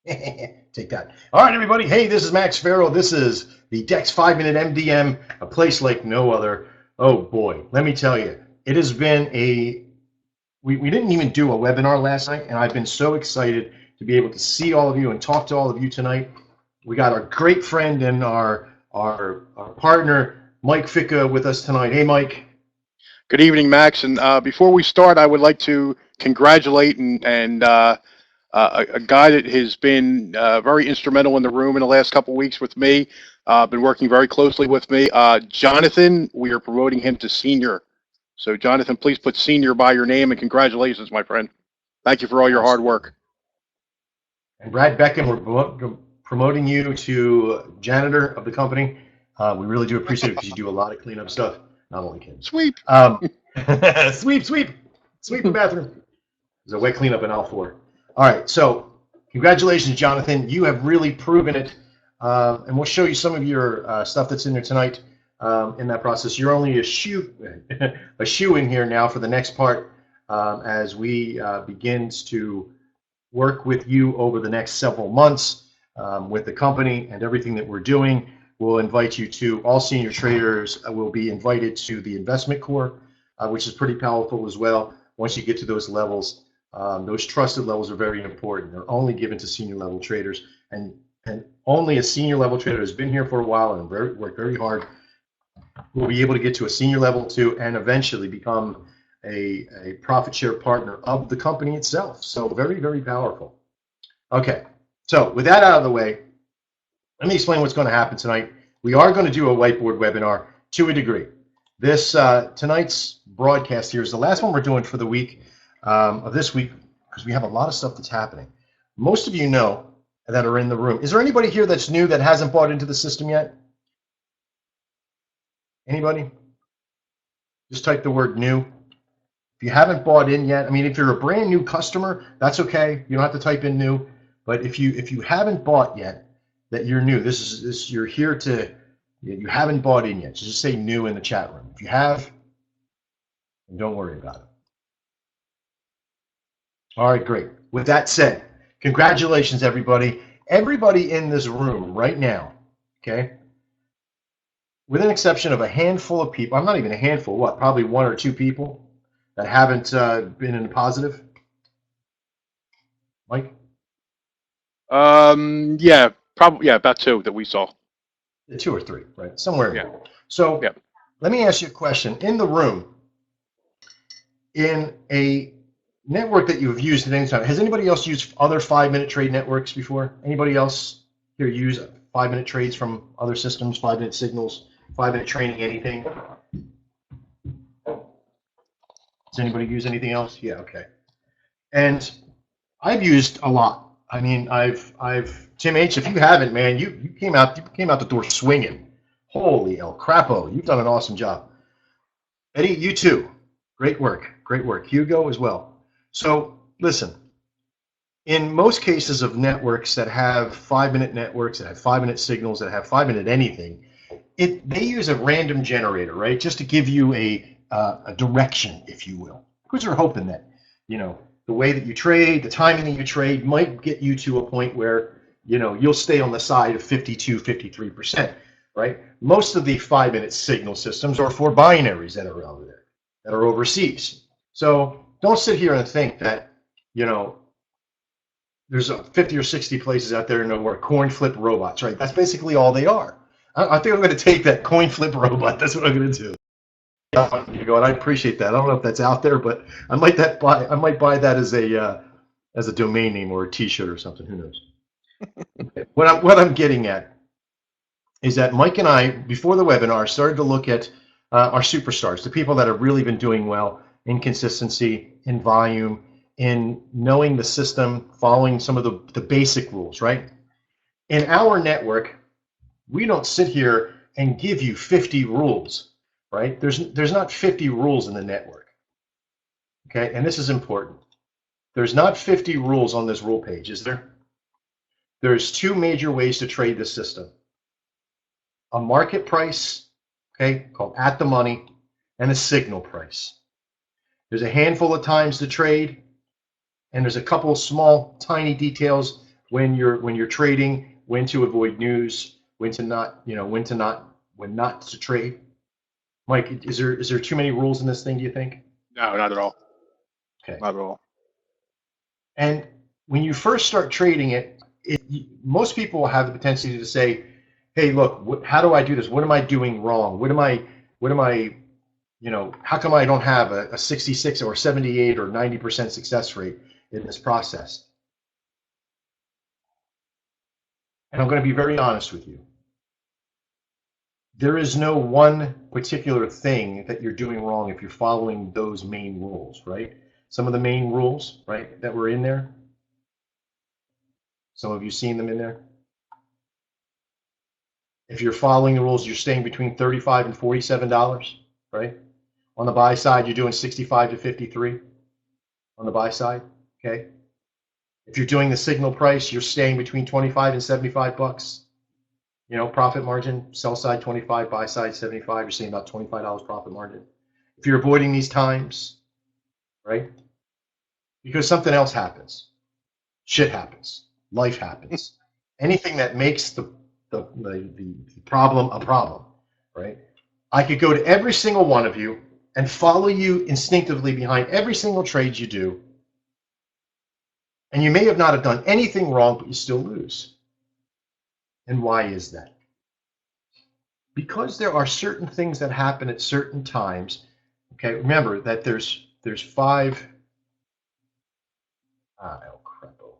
Take that. All right, everybody. Hey, this is Max Farrell. This is the Dex 5-Minute MDM, a place like no other. Oh, boy. Let me tell you, it has been we didn't even do a webinar last night, and I've been so excited to be able to see all of you and talk to all of you tonight. We got our great friend and our partner, Mike Ficca, with us tonight. Hey, Mike. Good evening, Max. And before we start, I would like to congratulate a guy that has been very instrumental in the room in the last couple of weeks with me, been working very closely with me. Jonathan, we are promoting him to senior. So, Jonathan, please put senior by your name, and congratulations, my friend. Thank you for all your hard work. And Brad Beckham, we're promoting you to janitor of the company. We really do appreciate it because you do a lot of cleanup stuff. Not only kidding. Sweep. Sweep the bathroom. There's a wet cleanup in all four. All right, so congratulations, Jonathan. You have really proven it, and we'll show you some of your stuff that's in there tonight. In that process, you're only a shoe in here now for the next part as we begins to work with you over the next several months with the company and everything that we're doing. We'll invite you to all senior traders will be invited to the investment core, which is pretty powerful as well. Once you get to those levels, those trusted levels are very important. They're only given to senior level traders, and only a senior level trader who's been here for a while and worked very hard will be able to get to a senior level 2 and eventually become a profit share partner of the company itself. So very, very powerful. Okay, so with that out of the way, let me explain what's going to happen tonight. We are going to do a whiteboard webinar to a degree. This tonight's broadcast here is the last one we're doing for the week of this week because we have a lot of stuff that's happening. Most of you know that are in the room. Is there anybody here that's new that hasn't bought into the system yet? Anybody? Just type the word new. If you haven't bought in yet, I mean, if you're a brand new customer, that's okay. You don't have to type in new. But if you haven't bought yet, that you're new, you're here to, you haven't bought in yet, so just say new in the chat room. If you have, then don't worry about it. All right, great. With that said, congratulations, everybody. Everybody in this room right now, okay? With an exception of a handful of people, I'm not even a handful, what, probably 1 or 2 people that haven't been in the positive? Mike? Yeah, probably, yeah, about 2 that we saw. 2 or 3, right? Somewhere in Yeah. there. So yeah. Let me ask you a question. In the room, in a network that you've used at any time, has anybody else used other 5-minute trade networks before? Anybody else here use 5-minute trades from other systems, 5-minute signals, 5-minute training, anything? Does anybody use anything else? Yeah, okay. And I've used a lot. I mean, I've Tim H, if you haven't, man, you came out the door swinging. Holy El Crapo, you've done an awesome job. Eddie, you too. Great work. Great work. Hugo as well. So listen, in most cases of networks that have 5-minute networks, that have 5-minute signals, that have 5-minute anything, they use a random generator, right? Just to give you a direction, if you will. Because they're hoping that, you know, the way that you trade, the timing that you trade might get you to a point where, you know, you'll stay on the side of 52, 53%, right? Most of the 5-minute signal systems are for binaries that are over there, that are overseas. So don't sit here and think that, you know, there's 50 or 60 places out there where coin flip robots, right? That's basically all they are. I think I'm going to take that coin flip robot. That's what I'm going to do. You go, and I appreciate that. I don't know if that's out there, but I might buy that as a domain name or a T-shirt or something. Who knows? What I'm getting at is that Mike and I, before the webinar, started to look at our superstars, the people that have really been doing well in consistency, in volume, in knowing the system, following some of the basic rules, right? In our network, we don't sit here and give you 50 rules, right? There's not 50 rules in the network, okay? And this is important. There's not 50 rules on this rule page, is there? There's 2 major ways to trade the system. A market price, okay, called at the money, and a signal price. There's a handful of times to trade, and there's a couple of small, tiny details when you're trading, when to avoid news, when to not, when not to trade. Mike, is there too many rules in this thing, do you think? No, not at all. Okay. Not at all. And when you first start trading it, most people have the potential to say, hey, look, how do I do this? What am I doing wrong? What am I, how come I don't have a 66 or 78 or 90% success rate in this process? And I'm going to be very honest with you. There is no one particular thing that you're doing wrong if you're following those main rules, right? Some of the main rules, right, that were in there. Some of you seen them in there. If you're following the rules, you're staying between $35 and $47, right? On the buy side, you're doing 65 to 53 on the buy side, okay? If you're doing the signal price, you're staying between 25 and 75 bucks. Profit margin, sell side 25, buy side 75, you're seeing about $25 profit margin. If you're avoiding these times, right? Because something else happens. Shit happens. Life happens. Anything that makes the problem a problem, right? I could go to every single one of you and follow you instinctively behind every single trade you do. And you may have not have done anything wrong, but you still lose. And why is that? Because there are certain things that happen at certain times. Okay, remember that there's 5. El Crepo.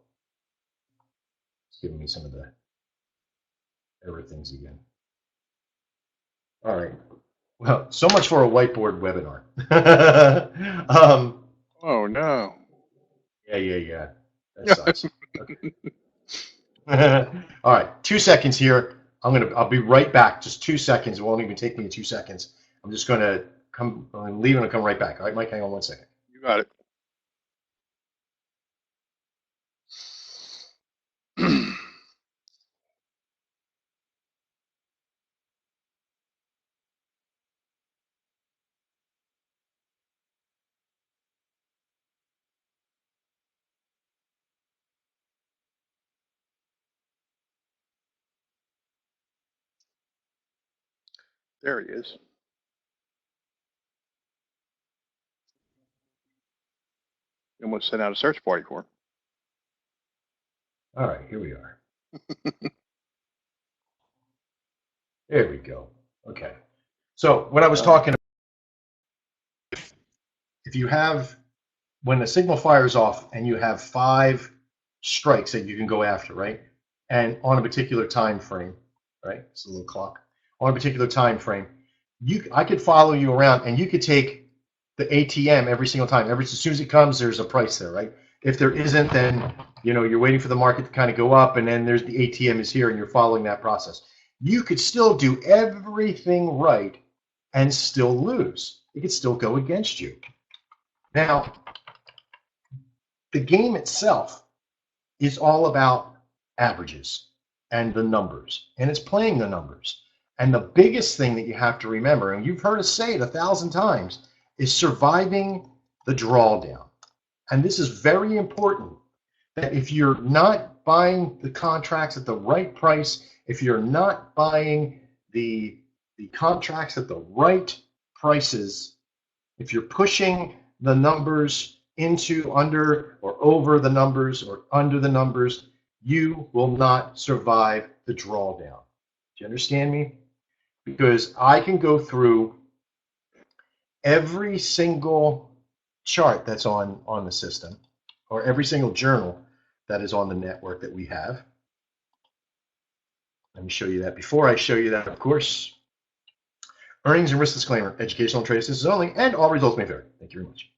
It's giving me some of the error things again. All right. Well, so much for a whiteboard webinar. Oh no. Yeah. That sucks. All right, 2 seconds here. I'll be right back. Just 2 seconds. It won't even take me 2 seconds. I'm just gonna I'm leaving and come right back. All right, Mike, hang on 1 second. You got it. There he is. You almost sent out a search party for him. All right, here we are. There we go. Okay. So what I was talking about, if you have, when the signal fires off and you have 5 strikes that you can go after, right? And on a particular time frame, right? It's a little clock. On a particular time frame, I could follow you around and you could take the ATM every single time. As soon as it comes, there's a price there, right? If there isn't, then you're waiting for the market to kind of go up, and then there's the ATM is here, and you're following that process. You could still do everything right and still lose. It could still go against you. Now, the game itself is all about averages and the numbers, and it's playing the numbers. And the biggest thing that you have to remember, and you've heard us say it 1,000 times, is surviving the drawdown. And this is very important, that if you're not buying the contracts at the right price, if you're not buying the contracts at the right prices, if you're pushing the numbers into under or over the numbers or under the numbers, you will not survive the drawdown. Do you understand me? Because I can go through every single chart that's on the system, or every single journal that is on the network that we have. Let me show you that. Before I show you that, of course, earnings and risk disclaimer, educational and trade assistance only, and all results may vary. Thank you very much.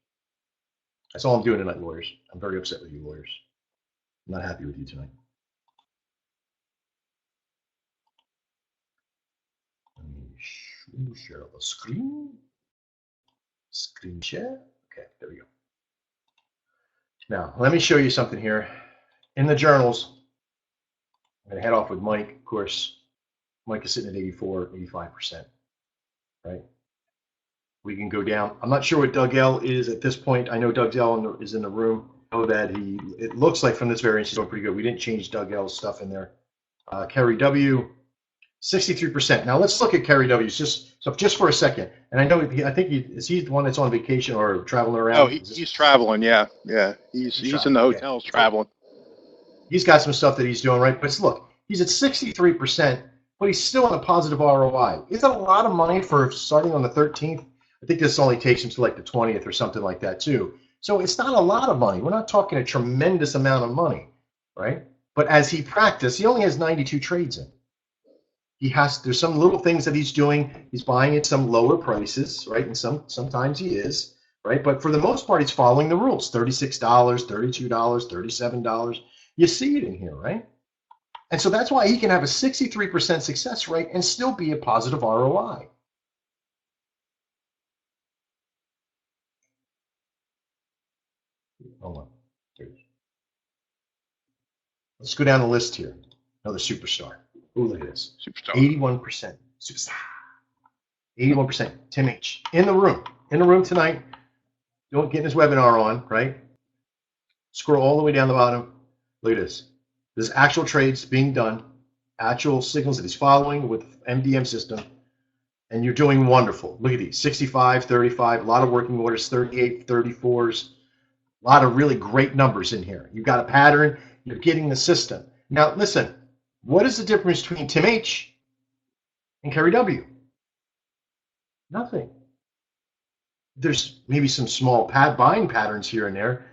That's all I'm doing tonight, lawyers. I'm very upset with you, lawyers. I'm not happy with you tonight. Let me share the screen. Screen share. Okay, there we go. Now, let me show you something here. In the journals, I'm going to head off with Mike. Of course, Mike is sitting at 84, 85%, right? We can go down. I'm not sure what Doug L is at this point. I know Doug L is in the room. know that it looks like from this variance he's doing pretty good. We didn't change Doug L's stuff in there. Kerry W, 63%. Now let's look at Kerry W's just for a second. And I know I think is he the one that's on vacation or traveling around? Oh, he's traveling. Yeah. He's in the hotels traveling. He's got some stuff that he's doing right. But look, he's at 63%, but he's still on a positive ROI. Is that a lot of money for starting on the 13th? I think this only takes him to like the 20th or something like that too. So it's not a lot of money. We're not talking a tremendous amount of money, right? But as he practiced, he only has 92 trades in. There's some little things that he's doing. He's buying at some lower prices, right? And sometimes he is, right? But for the most part, he's following the rules. $36, $32, $37. You see it in here, right? And so that's why he can have a 63% success rate and still be a positive ROI. Hold on. Let's go down the list here. Another superstar. Ooh, look at this. Superstar. 81%. Superstar. 81%. Tim H. In the room tonight. Don't get his webinar on, right? Scroll all the way down the bottom. Look at this. There's actual trades being done, actual signals that he's following with MDM system, and you're doing wonderful. Look at these, 65, 35, a lot of working orders, 38, 34s, a lot of really great numbers in here. You've got a pattern, you're getting the system. Now, listen, what is the difference between Tim H and Kerry W? Nothing. There's maybe some small buying patterns here and there.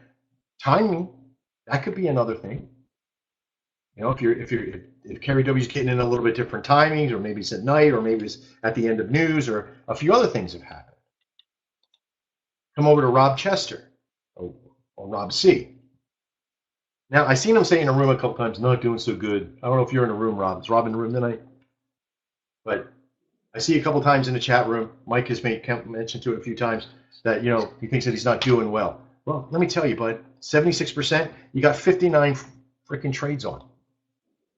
Timing, that could be another thing. You know, if Kerry W is getting in a little bit different timings, or maybe it's at night, or maybe it's at the end of news, or a few other things have happened. Come over to Rob Chester, or Rob C. Now, I seen him say in a room a couple times, not doing so good. I don't know if you're in the room, Rob. Is Rob in the room tonight? But I see a couple times in the chat room, Mike has mentioned to it a few times, that, you know, he thinks that he's not doing well. Well, let me tell you, bud, 76%, you got 59 freaking trades on.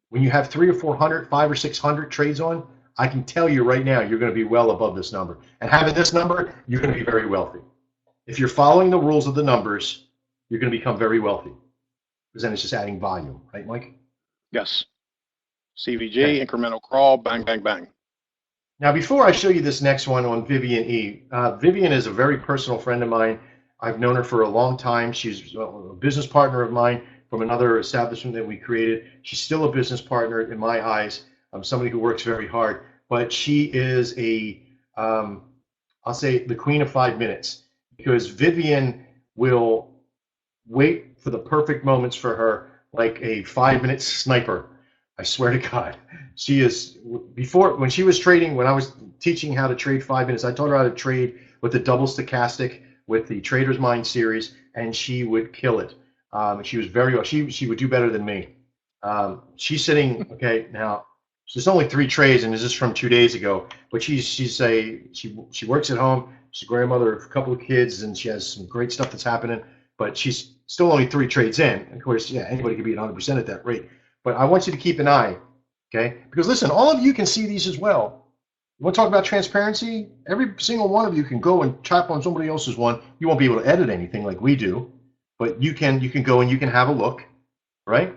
When you have 300 or 400, 500 or 600 trades on, I can tell you right now, you're going to be well above this number. And having this number, you're going to be very wealthy. If you're following the rules of the numbers, you're going to become very wealthy. Because then it's just adding volume, right, Mike? Yes. CVG, okay. Incremental crawl, bang, bang, bang. Now, before I show you this next one on Vivian E, Vivian is a very personal friend of mine. I've known her for a long time. She's a business partner of mine from another establishment that we created. She's still a business partner in my eyes. I'm somebody who works very hard, but she is I'll say the queen of 5 minutes, because Vivian will wait for the perfect moments for her like a 5-minute sniper. I swear to God. She is, when she was trading, when I was teaching how to trade 5 minutes, I taught her how to trade with the double stochastic, with the Trader's Mind series, and she would kill it. She was very, she would do better than me. She's sitting, okay, now, there's only 3 trades, and this is from 2 days ago, but she works at home. She's a grandmother of a couple of kids, and she has some great stuff that's happening, but she's still only 3 trades in. Of course, yeah, anybody could be at 100% at that rate. But I want you to keep an eye, okay? Because listen, all of you can see these as well. You want to talk about transparency? Every single one of you can go and tap on somebody else's one. You won't be able to edit anything like we do, but you can go and you can have a look, right?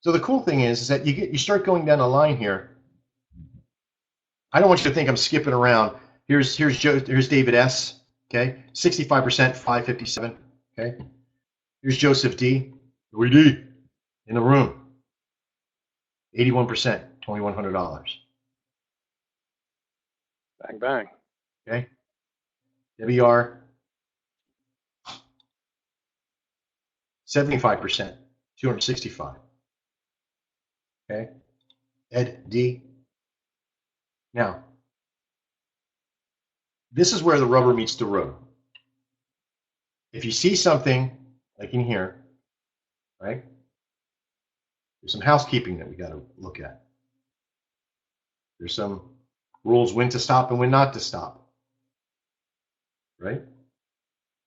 So the cool thing is that you start going down the line here. I don't want you to think I'm skipping around. Here's David S. Okay, 65%, 557. Okay. Here's Joseph D. Louis D. In the room. 81%, $2,100. Bang, bang. Okay. WR. 75%, 265. Okay. Ed D. Now, this is where the rubber meets the road. If you see something like in here, right? There's some housekeeping that we got to look at. There's some rules when to stop and when not to stop, right?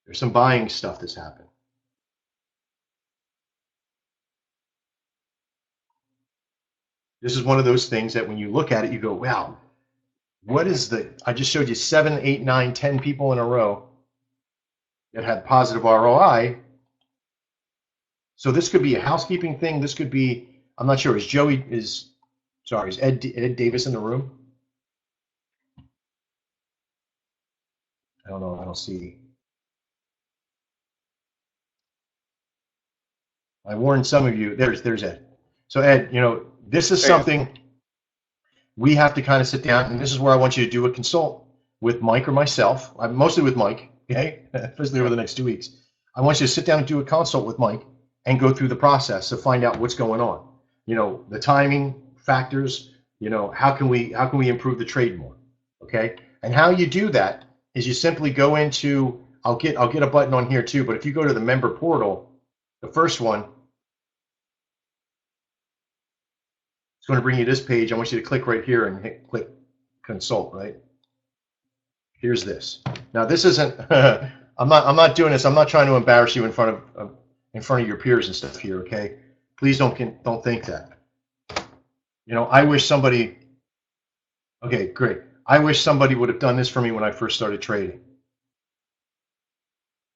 There's some buying stuff that's happened. This is one of those things that when you look at it, you go, wow, what is I just showed you 7, 8, 9, 10 people in a row. that had positive ROI. So this could be a housekeeping thing. This could be, I'm not sure, is Ed Davis in the room? I don't know. I don't see. I warned some of you. There's Ed. So Ed, this is something we have to kind of sit down, and this is where I want you to do a consult with Mike or myself. I'm mostly with Mike, okay? Especially over the next 2 weeks. I want you to sit down and do a consult with Mike and go through the process to find out what's going on. The timing factors. How can we improve the trade more? Okay, and how you do that is you simply go into. I'll get a button on here too. But if you go to the member portal, the first one, it's going to bring you this page. I want you to click right here and click consult. Right. Here's this. Now this isn't. I'm not doing this. I'm not trying to embarrass you in front of your peers and stuff here. Okay. Please don't think that. I wish somebody. Okay, great. I wish somebody would have done this for me when I first started trading.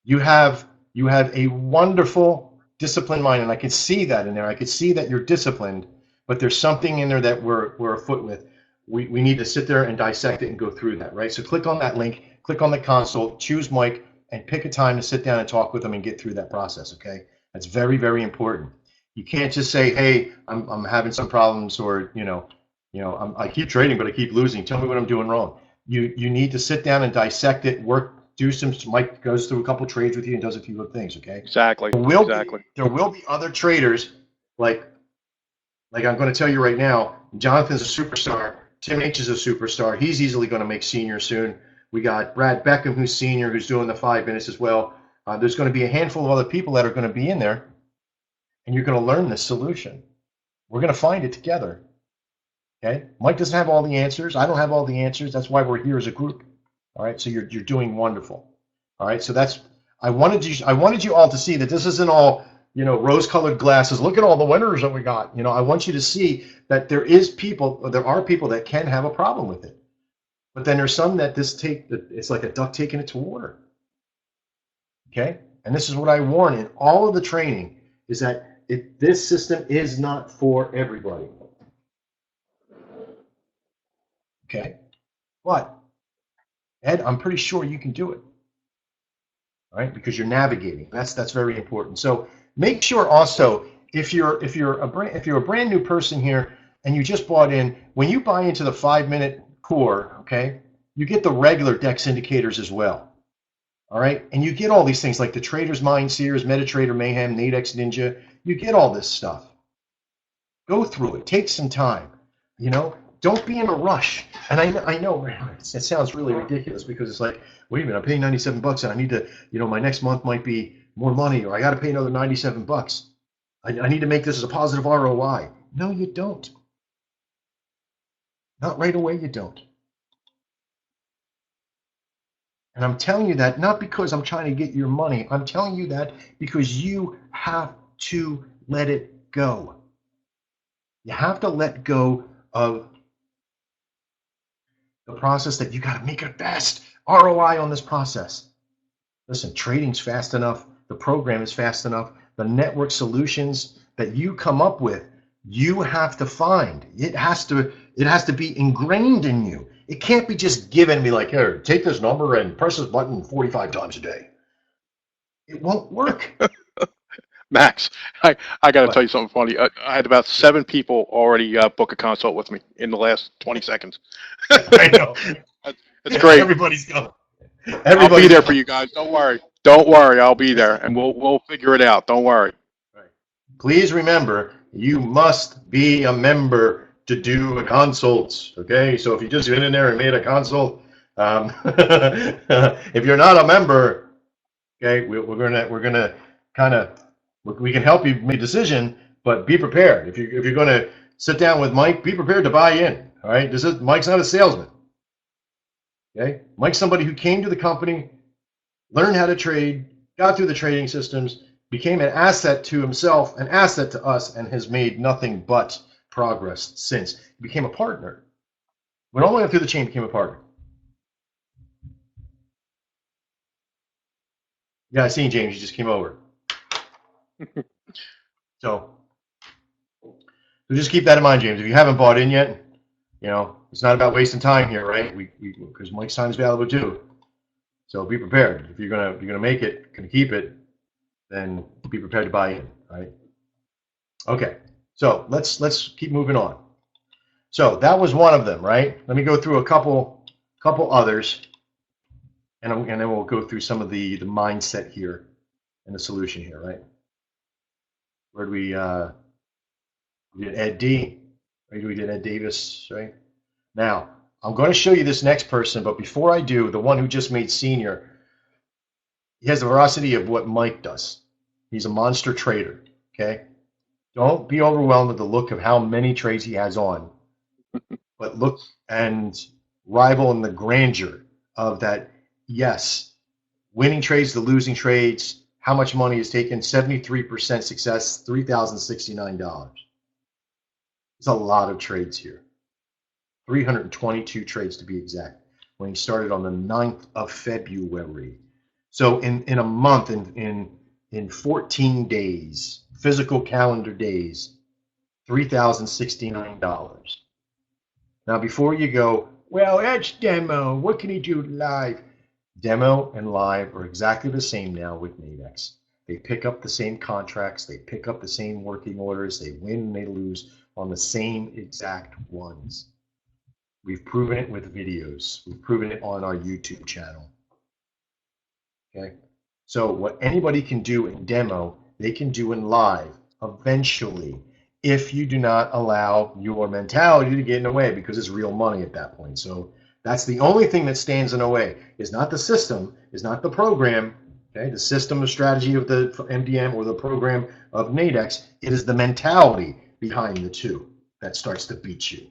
You have a wonderful disciplined mind, and I can see that in there. I can see that you're disciplined, but there's something in there that we're afoot with. We need to sit there and dissect it and go through that, right? So click on that link, click on the console, choose Mike, and pick a time to sit down and talk with him and get through that process, okay? That's very, very important. You can't just say, hey, I'm having some problems, or I keep trading, but I keep losing. Tell me what I'm doing wrong. You need to sit down and dissect it, do some. Mike goes through a couple trades with you and does a few other things. Okay. Exactly. There will be other traders like I'm going to tell you right now. Jonathan's a superstar. Tim H is a superstar. He's easily going to make senior soon. We got Brad Beckham, who's senior, who's doing the 5 minutes as well. There's going to be a handful of other people that are going to be in there, and you're going to learn this solution. We're going to find it together. Okay. Mike doesn't have all the answers. I don't have all the answers. That's why we're here as a group. All right. So you're doing wonderful. All right. So I wanted you all to see that this isn't all, rose-colored glasses. Look at all the winners that we got. I want you to see that there are people that can have a problem with it. But then there's some that it's like a duck taking it to water. Okay. And this is what I warn in all of the training is that this system is not for everybody. Okay, but Ed, I'm pretty sure you can do it. All right, because you're navigating. That's very important. So make sure also if you're a brand new person here and you just bought in, when you buy into the 5-minute core, okay, you get the regular DEX indicators as well. All right, and you get all these things like the Trader's Mind, Sears, MetaTrader, Mayhem, Nadex Ninja. You get all this stuff. Go through it. Take some time. Don't be in a rush. And I know it sounds really ridiculous because it's like, wait a minute, I'm paying $97 and I need to, my next month might be more money, or I got to pay another $97. I need to make this as a positive ROI. No, you don't. Not right away, you don't. And I'm telling you that not because I'm trying to get your money. I'm telling you that because you have to let it go. You have to let go of the process that you got to make a best ROI on this process. Listen, trading's fast enough. The program is fast enough. The network solutions that you come up with, you have to find. It has to be ingrained in you. It can't be just given me like, here, take this number and press this button 45 times a day. It won't work. Max, I got to tell you something funny. I had about 7 people already book a consult with me in the last 20 seconds. I know. That's great. Everybody's going. I'll be there for you guys. Don't worry. I'll be there, and we'll figure it out. Don't worry. Right. Please remember, you must be a member to do a consult. Okay, so if you just went in there and made a consult, if you're not a member, okay, we're gonna kind of. We can help you make a decision, but be prepared. If you're going to sit down with Mike, be prepared to buy in. All right, Mike's not a salesman. Okay, Mike's somebody who came to the company, learned how to trade, got through the trading systems, became an asset to himself, an asset to us, and has made nothing but progress since. He became a partner. Went all the way up through the chain, became a partner. Yeah, I seen James. You just came over. So just keep that in mind, James. If you haven't bought in yet, it's not about wasting time here, right? Because Mike's time is valuable too. So be prepared. If you're gonna make it, gonna keep it, then be prepared to buy in, right? Okay. So let's keep moving on. So that was one of them, right? Let me go through a couple others, and then we'll go through some of the mindset here and the solution here, right? Where do we did Ed D, right? We did Ed Davis, right? Now I'm going to show you this next person, but before I do, the one who just made senior, he has the veracity of what Mike does. He's a monster trader. Okay, don't be overwhelmed with the look of how many trades he has on, but look and rival in the grandeur of that. Yes, winning trades to losing trades. How much money is taken? 73% success, $3,069. It's a lot of trades here. 322 trades to be exact. When he started on the 9th of February. So in a month, in 14 days, physical calendar days, $3,069. Now, before you go, well, that's demo. What can he do live? Demo and live are exactly the same now with Nadex. They pick up the same contracts. They pick up the same working orders. They win and they lose on the same exact ones. We've proven it with videos. We've proven it on our YouTube channel. Okay. So what anybody can do in demo, they can do in live eventually, if you do not allow your mentality to get in the way, because it's real money at that point. So that's the only thing that stands in the way, is not the system, is not the program, okay, the system, the strategy of the MDM or the program of Nadex. It is the mentality behind the two that starts to beat you.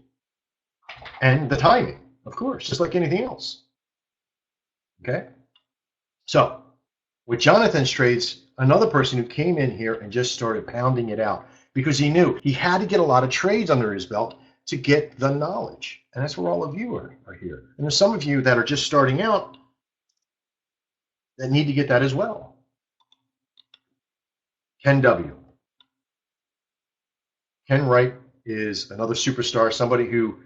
And the timing, of course, just like anything else. Okay? So, with Jonathan's trades, another person who came in here and just started pounding it out because he knew he had to get a lot of trades under his belt to get the knowledge. And that's where all of you are here. And there's some of you that are just starting out that need to get that as well. Ken W. Ken Wright is another superstar, somebody who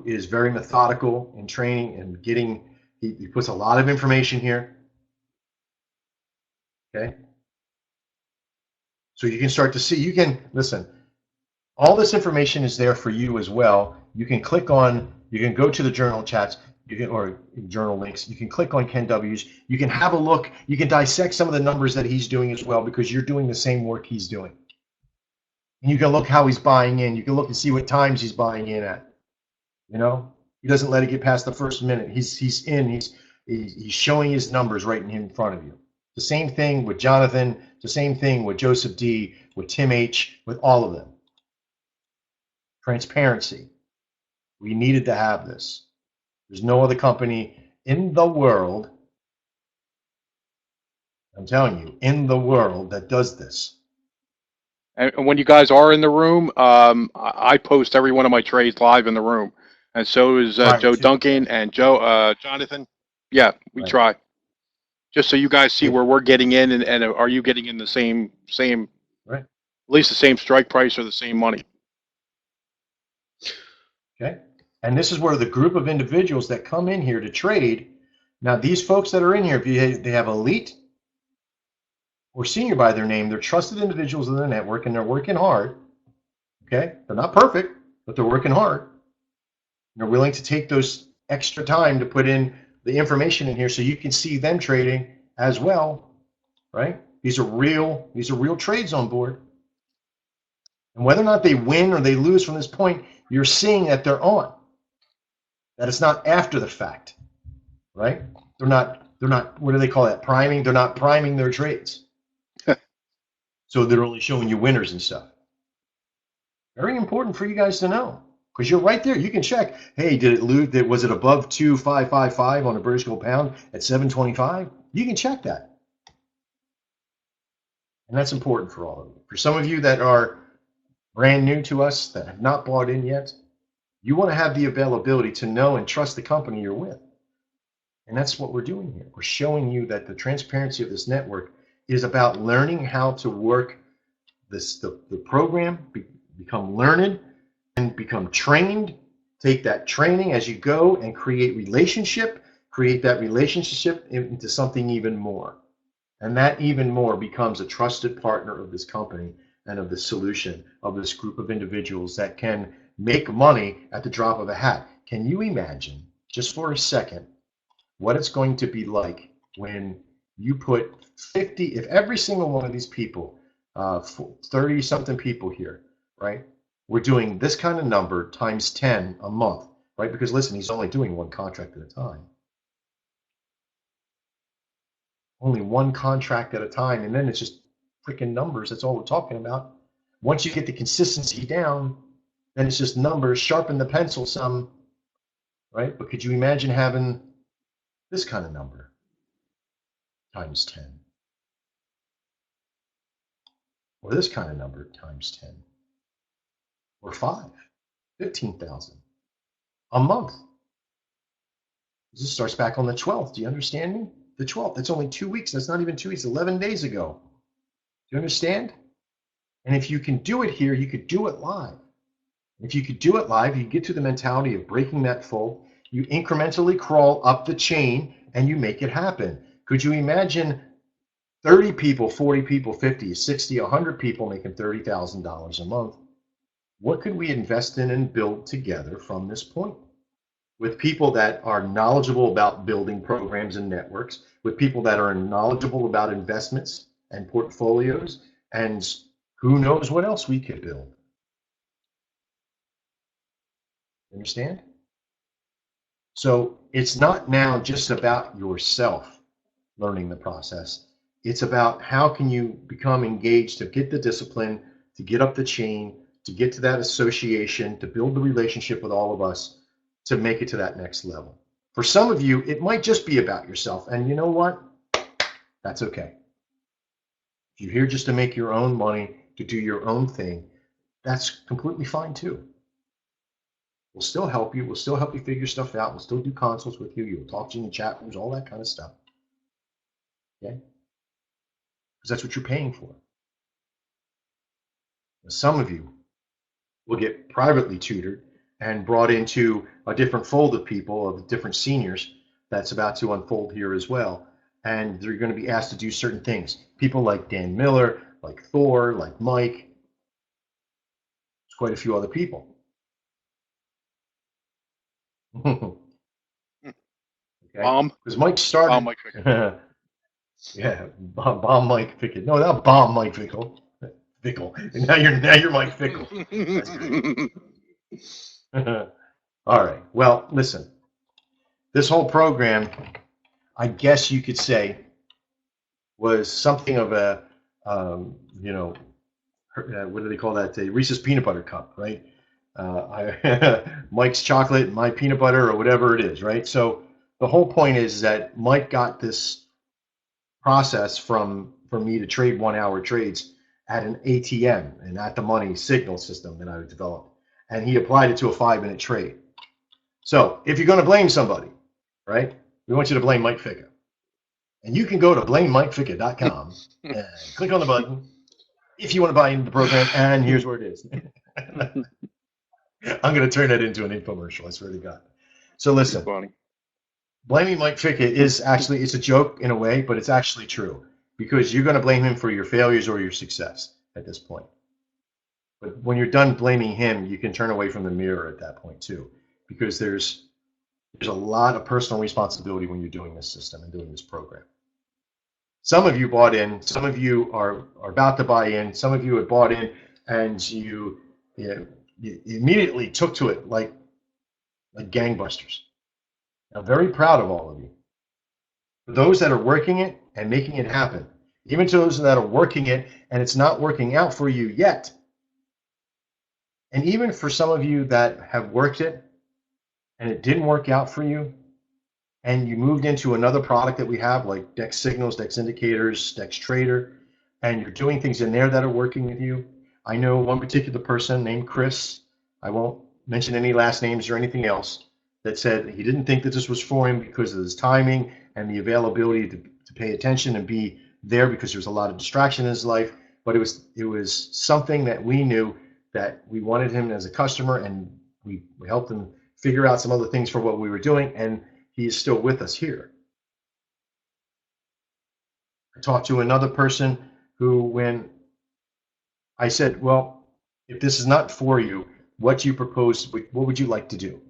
is very methodical in training and getting, he puts a lot of information here. Okay. So you can start to see, you can, listen, all this information is there for you as well. You can click on, you can go to the journal chats, or journal links. You can click on Ken W's. You can have a look. You can dissect some of the numbers that he's doing as well, because you're doing the same work he's doing. And you can look how he's buying in. You can look and see what times he's buying in at. He doesn't let it get past the first minute. He's in. He's showing his numbers right in front of you. The same thing with Jonathan. The same thing with Joseph D. With Tim H. With all of them. Transparency. We needed to have this. There's no other company in the world, I'm telling you, in the world that does this. And when you guys are in the room, I post every one of my trades live in the room. And so is Joe Duncan and Jonathan. Yeah, we try. Just so you guys see where we're getting in, and are you getting in the same, right? At least the same strike price or the same money. Okay. And this is where the group of individuals that come in here to trade, now these folks that are in here, if they have elite or senior by their name, they're trusted individuals in the network and they're working hard. Okay. They're not perfect, but they're working hard. They're willing to take those extra time to put in the information in here so you can see them trading as well, right? These are real trades on board. And whether or not they win or they lose from this point, you're seeing that they're on. That it's not after the fact, right? They're not, what do they call that? Priming? They're not priming their trades. So they're only showing you winners and stuff. Very important for you guys to know, because you're right there. You can check. Hey, did it lose? Was it above 2,555 on a British gold pound at 725? You can check that. And that's important for all of you. For some of you that are brand new to us, that have not bought in yet, you want to have the availability to know and trust the company you're with. And that's what we're doing here. We're showing you that the transparency of this network is about learning how to work the program, become learned and become trained. Take that training as you go and create that relationship into something even more. And that even more becomes a trusted partner of this company and of the solution of this group of individuals that can make money at the drop of a hat. Can you imagine, just for a second, what it's going to be like when you put 50, if every single one of these people, 30 something people here, right? We're doing this kind of number times 10 a month, right? Because listen, he's only doing one contract at a time. Only one contract at a time, and then it's just freaking numbers. That's all we're talking about. Once you get the consistency down, then it's just numbers, sharpen the pencil some, right? But could you imagine having this kind of number times 10? Or this kind of number times 10? Or 5, 15,000 a month. This starts back on the 12th. Do you understand me? The 12th. That's only 2 weeks. That's not even 2 weeks. 11 days ago. Do you understand? And if you can do it here, you could do it live. If you could do it live, you get to the mentality of breaking that fold. You incrementally crawl up the chain and you make it happen. Could you imagine 30 people, 40 people, 50, 60, 100 people making $30,000 a month? What could we invest in and build together from this point? With people that are knowledgeable about building programs and networks, with people that are knowledgeable about investments and portfolios, and who knows what else we could build. Understand? So it's not now just about yourself learning the process. It's about how can you become engaged to get the discipline, to get up the chain, to get to that association, to build the relationship with all of us, to make it to that next level. For some of you, it might just be about yourself. And you know what? That's okay. If you're here just to make your own money, to do your own thing, that's completely fine too. We'll still help you. We'll still help you figure stuff out. We'll still do consults with you. You'll talk to you in the chat rooms, all that kind of stuff. Okay? Because that's what you're paying for. Now, some of you will get privately tutored and brought into a different fold of people, of different seniors that's about to unfold here as well. And they're going to be asked to do certain things. People like Dan Miller, like Thor, like Mike. There's quite a few other people. Okay. Bomb. Because Mike started. Bomb Mike Fickle. Yeah, bomb Mike Fickle. No, not bomb Mike Fickle. Fickle. And now you're Mike Fickle. That's great. All right. Well, listen. This whole program, I guess you could say, was something of a, what do they call that? A Reese's peanut butter cup, right? Mike's chocolate, my peanut butter, or whatever it is, right? So the whole point is that Mike got this process from me to trade 1 hour trades at an ATM and at the money signal system that I developed. And he applied it to a 5-minute trade. So if you're going to blame somebody, right, we want you to blame Mike Ficca. And you can go to blamemikeficca.com and click on the button if you want to buy into the program. And here's where it is. I'm going to turn that into an infomercial, I swear to God. So listen, blaming Mike Ficca is actually, it's a joke in a way, but it's actually true. Because you're going to blame him for your failures or your success at this point. But when you're done blaming him, you can turn away from the mirror at that point too. Because there's a lot of personal responsibility when you're doing this system and doing this program. Some of you bought in, some of you are about to buy in, some of you had bought in, and you immediately took to it like gangbusters. I'm very proud of all of you. For those that are working it and making it happen, even to those that are working it and it's not working out for you yet, and even for some of you that have worked it and it didn't work out for you, and you moved into another product that we have like Dex Signals, Dex Indicators, Dex Trader, and you're doing things in there that are working with you. I know one particular person named Chris. I won't mention any last names or anything else, that said he didn't think that this was for him because of his timing and the availability to pay attention and be there, because there was a lot of distraction in his life. But it was something that we knew that we wanted him as a customer, and we helped him figure out some other things for what we were doing, and he is still with us here. I talked to another person who, when I said, well, if this is not for you, what do you propose, what would you like to do?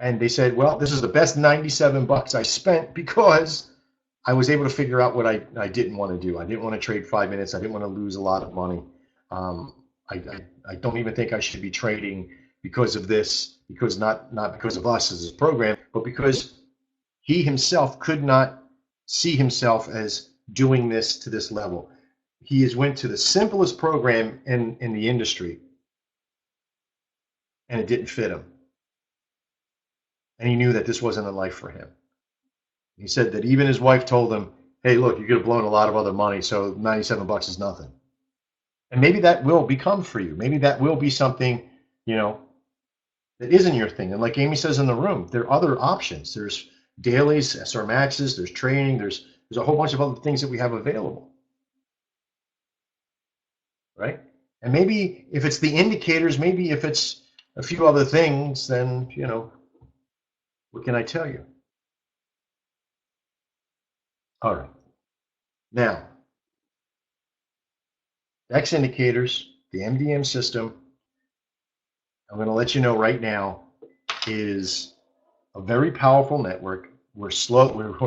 And they said, well, this is the best $97 I spent because I was able to figure out what I didn't want to do. I didn't want to trade 5 minutes. I didn't want to lose a lot of money. I don't even think I should be trading because of this, because not because of us as a program, but because he himself could not see himself as doing this to this level. He has went to the simplest program in the industry, and it didn't fit him. And he knew that this wasn't a life for him. He said that even his wife told him, hey, look, you could have blown a lot of other money, so $97 is nothing. And maybe that will become for you. Maybe that will be something, that isn't your thing. And like Amy says in the room, there are other options. There's dailies, SR Maxes, there's training, there's a whole bunch of other things that we have available. Right? And maybe if it's the indicators, maybe if it's a few other things, then, what can I tell you? All right. Now, DEX indicators, the MDM system, I'm going to let you know right now, is a very powerful network. We're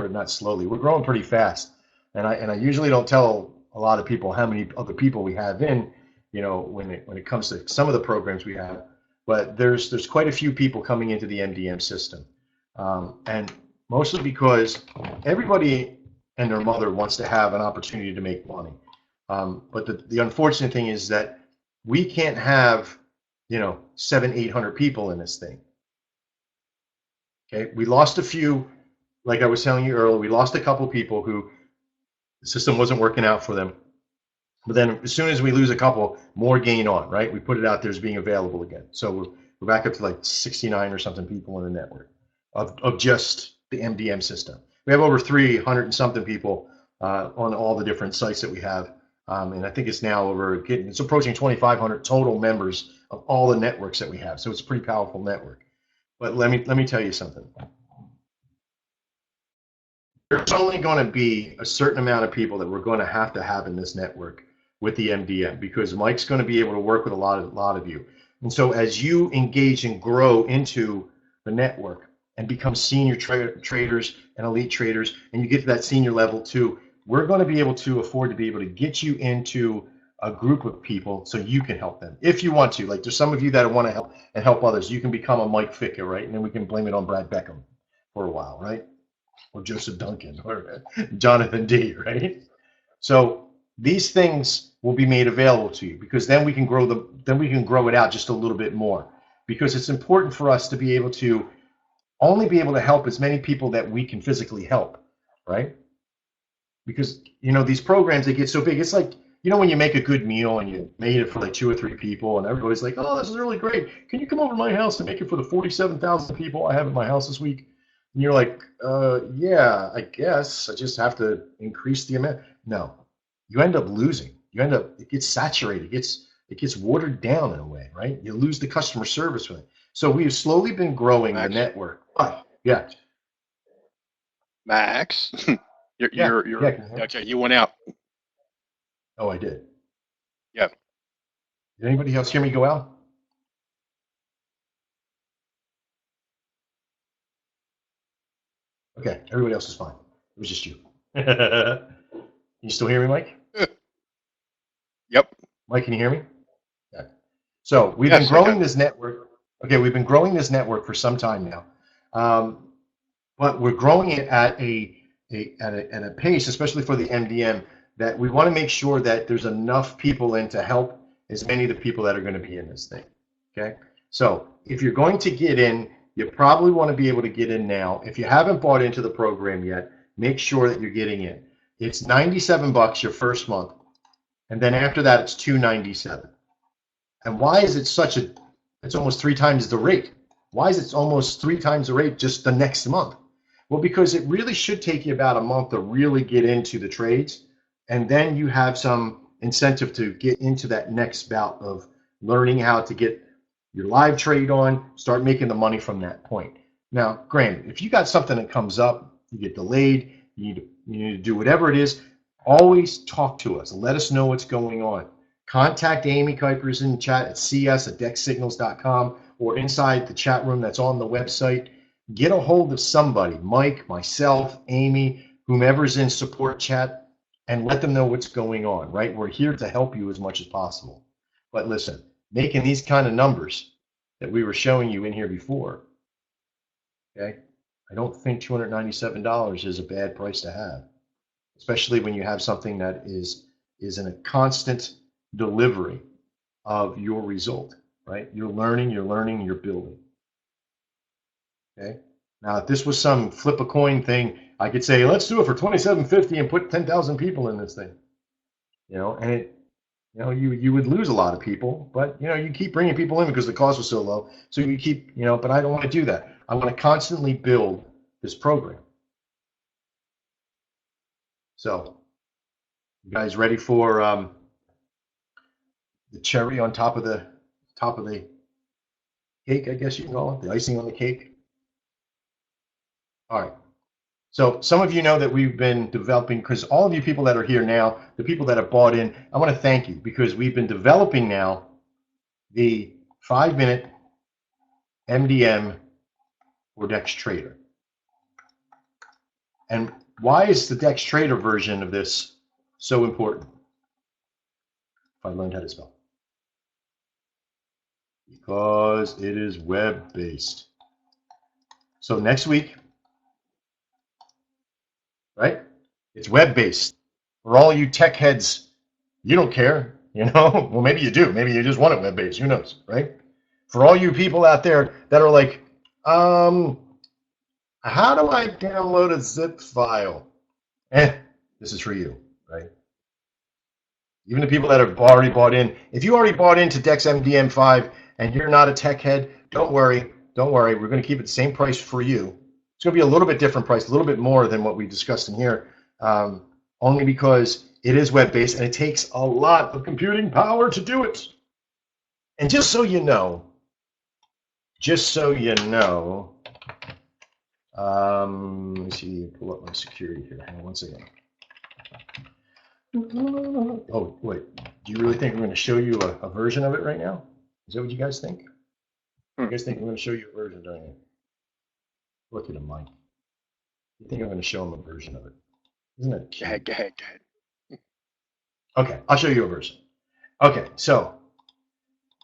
not slowly, we're growing pretty fast. And I usually don't tell a lot of people how many other people we have in, when it comes to some of the programs we have. But there's quite a few people coming into the MDM system. And mostly because everybody and their mother wants to have an opportunity to make money. But the unfortunate thing is that we can't have, 700-800 people in this thing. Okay, we lost a few, like I was telling you earlier, we lost a couple people who the system wasn't working out for them. But then as soon as we lose a couple, more gain on, right? We put it out there as being available again. So we're back up to like 69 or something people in the network of just the MDM system. We have over 300 and something people on all the different sites that we have. And I think it's now it's approaching 2,500 total members of all the networks that we have. So it's a pretty powerful network. But let me tell you something. There's only going to be a certain amount of people that we're going to have in this network with the MDM, because Mike's going to be able to work with a lot of you. And so as you engage and grow into the network and become senior traders and elite traders, and you get to that senior level too, we're going to be able to afford to be able to get you into a group of people so you can help them if you want to. Like there's some of you that want to help and help others. You can become a Mike Ficca, right? And then we can blame it on Brad Beckham for a while, right? Or Joseph Duncan or Jonathan D, right? So these things will be made available to you, because then we can grow it out just a little bit more, because it's important for us to be able to only be able to help as many people that we can physically help, right? Because these programs, they get so big. It's like, when you make a good meal and you made it for like 2 or 3 people, and everybody's like, oh, this is really great. Can you come over to my house and make it for the 47,000 people I have at my house this week? And you're like, yeah, I guess I just have to increase the amount. No, you end up losing. It gets saturated. It gets watered down in a way, right? You lose the customer service with it. So we've slowly been growing the network. Yeah. Max, okay. You went out. Oh, I did. Yeah. Did anybody else hear me go out? Okay, everybody else is fine. It was just you. You still hear me, Mike? Yep. Mike, can you hear me? Yeah. So we've been growing this network. Okay, we've been growing this network for some time now, but we're growing it at a pace, especially for the MDM, that we want to make sure that there's enough people in to help as many of the people that are going to be in this thing. Okay, so if you're going to get in, you probably want to be able to get in now. If you haven't bought into the program yet, make sure that you're getting in. It's $97 your first month, and then after that it's $297. And why is it it's almost 3 times the rate? Why is it almost 3 times the rate just the next month? Well, because it really should take you about a month to really get into the trades, and then you have some incentive to get into that next bout of learning how to get your live trade on, start making the money from that point. Now, granted, if you got something that comes up, you get delayed, you need to do whatever it is, always talk to us. Let us know what's going on. Contact Amy Kuipers in the chat at cs@dexsignals.com or inside the chat room that's on the website. Get a hold of somebody, Mike, myself, Amy, whomever's in support chat, and let them know what's going on, right? We're here to help you as much as possible. But listen, making these kind of numbers that we were showing you in here before, okay, I don't think $297 is a bad price to have, especially when you have something that is in a constant delivery of your result, right? You're learning, you're building. Okay. Now, if this was some flip a coin thing, I could say, let's do it for $27.50 and put 10,000 people in this thing. You know, and it, you know, you would lose a lot of people, but you know, you keep bringing people in because the cost was so low. So you keep, you know, but I don't want to do that. I want to constantly build this program. So, you guys ready for the cherry on top of the cake? I guess you can call it the icing on the cake. All right. So some of you know that we've been developing, because all of you people that are here now, the people that have bought in, I want to thank you because we've been developing now the 5-minute MDM or Dex Trader. And why is the Dex Trader version of this so important? If I learned how to spell. Because it is web-based. So next week, right? It's web-based. For all you tech heads, you don't care, you know? Well, maybe you do. Maybe you just want it web-based. Who knows, right? For all you people out there that are like, how do I download a zip file? This is for you, right? Even the people that have already bought in. If you already bought into Dex MDM 5 and you're not a tech head, don't worry. Don't worry. We're going to keep it the same price for you. It's going to be a little bit different price, a little bit more than what we discussed in here, only because it is web-based and it takes a lot of computing power to do it. And just so you know, let me see, pull up my security here. Hang on one second. Oh, wait. Do you really think we're going to show you a version of it right now? Is that what you guys think? You guys think we're going to show you a version, don't you? Look at him, Mike. You think I'm going to show him a version of it? Isn't that cute? Go ahead. Okay, I'll show you a version. Okay, so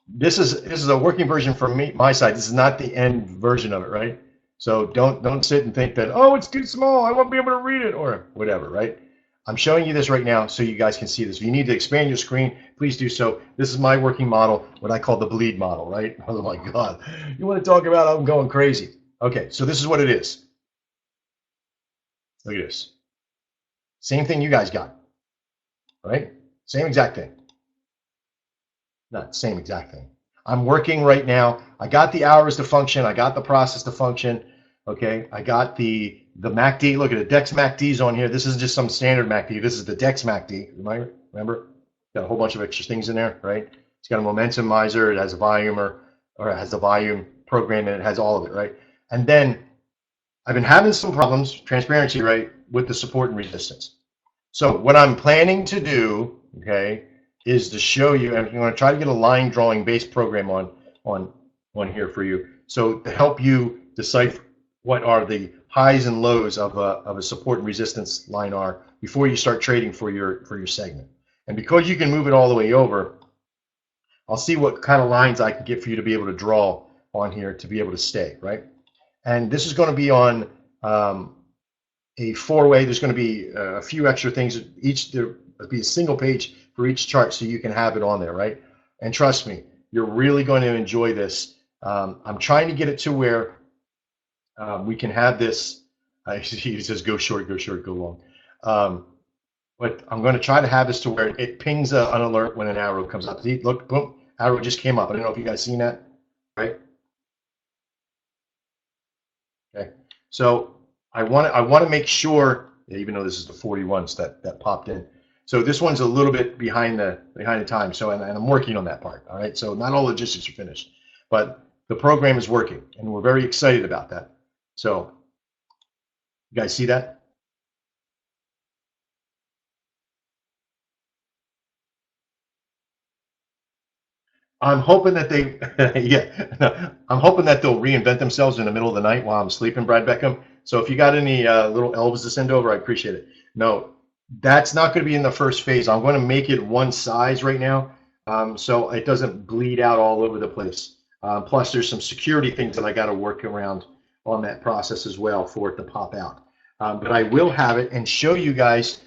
this is a working version from my side. This is not the end version of it, right? So don't sit and think that, oh, it's too small, I won't be able to read it, or whatever, right? I'm showing you this right now so you guys can see this. If you need to expand your screen, please do so. This is my working model, what I call the bleed model, right? Oh my God, you want to talk about I'm going crazy. Okay, so this is what it is. Look at this. Same thing you guys got, right? Same exact thing. Not same exact thing. I'm working right now. I got the hours to function. I got the process to function. Okay, I got the MACD. Look at the Dex MACDs on here. This is just some standard MACD. This is the Dex MACD. Remember? Got a whole bunch of extra things in there, right? It's got a momentumizer. It has a volume or it has the volume program, and it has all of it, right? And then I've been having some problems, transparency, right, with the support and resistance. So what I'm planning to do, okay, is to show you, and I'm going to try to get a line drawing based program on here for you, so to help you decipher what are the highs and lows of a support and resistance line are before you start trading for your segment. And because you can move it all the way over, I'll see what kind of lines I can get for you to be able to draw on here to be able to stay, right? And this is going to be on a 4-way. There's going to be a few extra things. There'll be a single page for each chart so you can have it on there, right? And trust me, you're really going to enjoy this. I'm trying to get it to where we can have this. He says go short, go long. But I'm going to try to have this to where it pings an alert when an arrow comes up. See, look, boom, arrow just came up. I don't know if you guys seen that, right? So I want to make sure, even though this is the 41s that popped in. So this one's a little bit behind the time. So and I'm working on that part. All right. So not all logistics are finished, but the program is working, and we're very excited about that. So you guys see that? I'm hoping that they, yeah, no, I'm hoping that they'll reinvent themselves in the middle of the night while I'm sleeping, Brad Beckham. So if you got any little elves to send over, I appreciate it. No, that's not going to be in the first phase. I'm going to make it one size right now, so it doesn't bleed out all over the place. Plus, there's some security things that I got to work around on that process as well for it to pop out. But I will have it and show you guys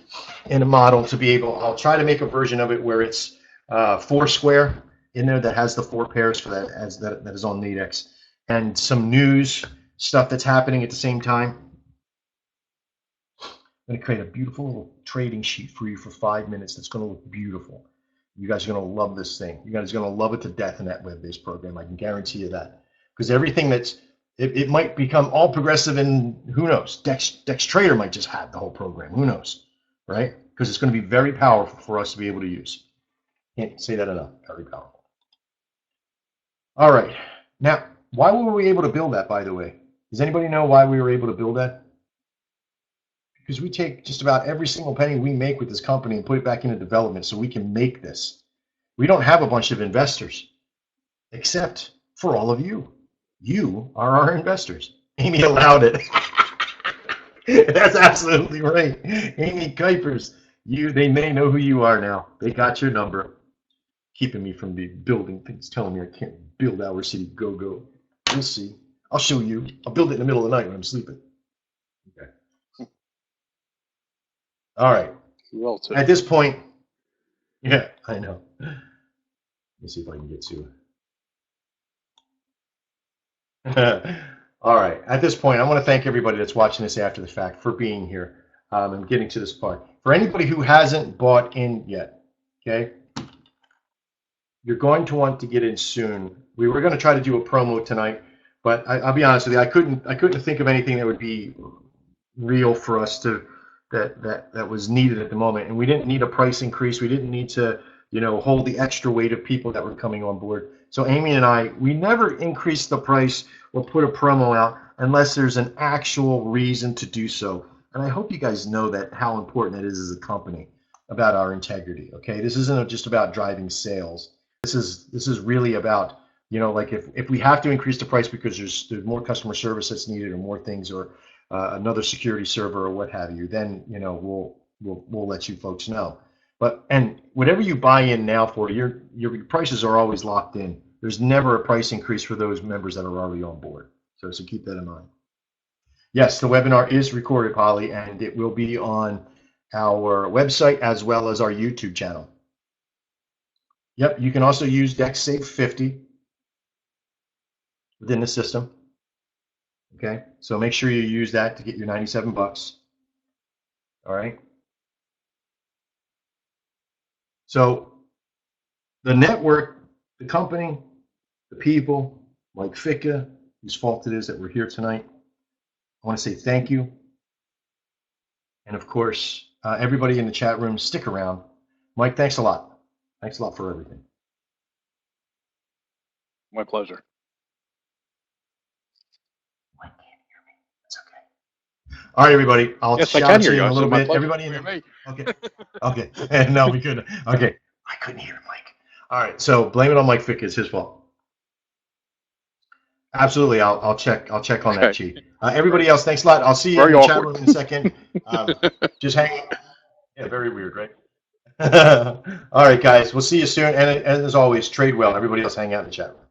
in a model to be able. I'll try to make a version of it where it's 4 square in there that has the 4 pairs for that as that is on Nadex, and some news stuff that's happening at the same time. I'm going to create a beautiful little trading sheet for you for 5 minutes that's going to look beautiful. You guys are going to love this thing. You guys are going to love it to death in that web-based program. I can guarantee you that. Because everything that's, it might become all progressive, and who knows, Dex Trader might just have the whole program. Who knows, right? Because it's going to be very powerful for us to be able to use. Can't say that enough. Very powerful. All right. Now, why were we able to build that, by the way? Does anybody know why we were able to build that? Because we take just about every single penny we make with this company and put it back into development so we can make this. We don't have a bunch of investors, except for all of you. You are our investors. Amy allowed it. That's absolutely right. Amy Kuipers, they may know who you are now. They got your number. Keeping me from building things, telling me I can't build Our City Go. We'll see. I'll show you. I'll build it in the middle of the night when I'm sleeping. Okay. All right. Well, at this point, yeah, I know. Let me see if I can get to it. All right. At this point, I want to thank everybody that's watching this after the fact for being here and getting to this part. For anybody who hasn't bought in yet, okay, you're going to want to get in soon. We were going to try to do a promo tonight, but I'll be honest with you, I couldn't think of anything that would be real for us to that was needed at the moment, and we didn't need a price increase. We didn't need to hold the extra weight of people that were coming on board. So Amy and we never increased the price or put a promo out unless there's an actual reason to do so. And I hope you guys know that how important it is as a company about our integrity. Okay, this isn't just about driving sales. This is really about, like if we have to increase the price because there's more customer service that's needed or more things or another security server or what have you, then we'll let you folks know. And whatever you buy in now for, your prices are always locked in. There's never a price increase for those members that are already on board. So keep that in mind. Yes, the webinar is recorded, Holly, and it will be on our website as well as our YouTube channel. Yep, you can also use Dex Save 50 within the system. Okay, so make sure you use that to get your 97 bucks. All right. So the network, the company, the people, Mike Ficca, whose fault it is that we're here tonight, I want to say thank you. And of course, everybody in the chat room, stick around. Mike, thanks a lot. Thanks a lot for everything. My pleasure. Mike can't hear me. That's okay. All right, everybody. I'll yes, shout I can to hear you you in a little bit. pleasure. Everybody in the okay. Okay. No, we couldn't. Okay. I couldn't hear Mike. All right. So blame it on Mike Fick. It's his fault. Absolutely. I'll check on that, Chi. Everybody else, thanks a lot. I'll see you in the chat room in a second. Just hang. Yeah, very weird, right? All right, guys. We'll see you soon. And as always, trade well. Everybody else hang out in the chat room.